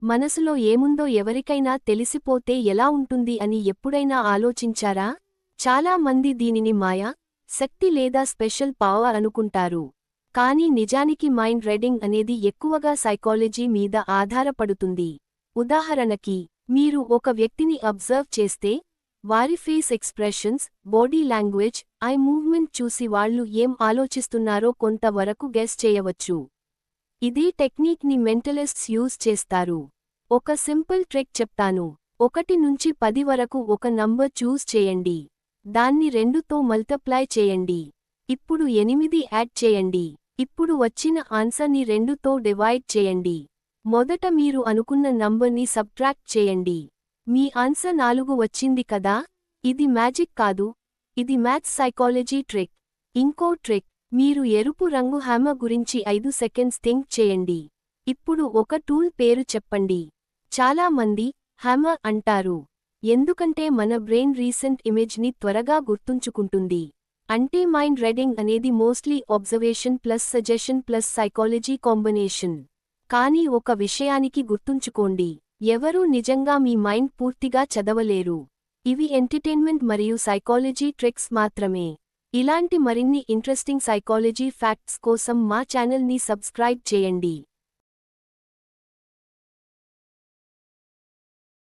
మనసులో ఏముందో ఎవరికైనా తెలిసిపోతే ఎలా ఉంటుంది అని ఎప్పుడైనా ఆలోచించారా? చాలా మంది దీనిని మాయ, శక్తి లేదా స్పెషల్ పవర్ అనుకుంటారు. కానీ నిజానికి మైండ్ రీడింగ్ అనేది ఎక్కువగా సైకాలజీ మీద ఆధారపడుతుంది. ఉదాహరణకి, మీరు ఒక వ్యక్తిని అబ్జర్వ్ చేస్తే, వారి face expressions, body language, I movement చూసి వాళ్ళు ఏం ఆలోచిస్తున్నారో కొంతవరకు గెస్ చేయవచ్చు. ఇదే టెక్నిక్ ని మెంటలిస్ట్స్ యూజ్ చేస్తారు. ఒక సింపుల్ ట్రిక్ చెప్తాను. 1 నుంచి 10 వరకు ఒక నంబర్ చూస్ చేయండి. దాన్ని 2తో మల్టిప్లై చేయండి. ఇప్పుడు 8 యాడ్ చేయండి. ఇప్పుడు వచ్చిన ఆన్సర్ని 2తో డివైడ్ చేయండి. మొదట మీరు అనుకున్న నంబర్ని సబ్ట్రాక్ట్ చేయండి. మీ ఆన్సర్ 4 వచ్చింది కదా? ఇది మ్యాజిక్ కాదు. ఇది మ్యాథ్స్ సైకాలజీ ట్రిక్. ఇంకో ట్రిక్, మీరు ఎరుపు రంగు హ్యామర్ గురించి 5 సెకండ్స్ థింక్ చేయండి. ఇప్పుడు ఒక టూల్ పేరు చెప్పండి. చాలా మంది హ్యామర్ అంటారు. ఎందుకంటే మన బ్రెయిన్ రీసెంట్ ఇమేజ్ని త్వరగా గుర్తుంచుకుంటుంది. అంటే మైండ్ రీడింగ్ అనేది mostly observation plus suggestion plus psychology combination. కానీ ఒక విషయానికి గుర్తుంచుకోండి, ఎవరూ నిజంగా మీ మైండ్ పూర్తిగా చదవలేరు. ఇవి ఎంటర్టైన్మెంట్ మరియు సైకాలజీ ట్రిక్స్ మాత్రమే. ఇలాంటి మరిన్ని ఇంట్రెస్టింగ్ సైకాలజీ ఫ్యాక్ట్స్ కోసం మా ఛానల్ని సబ్స్క్రైబ్ చేయండి.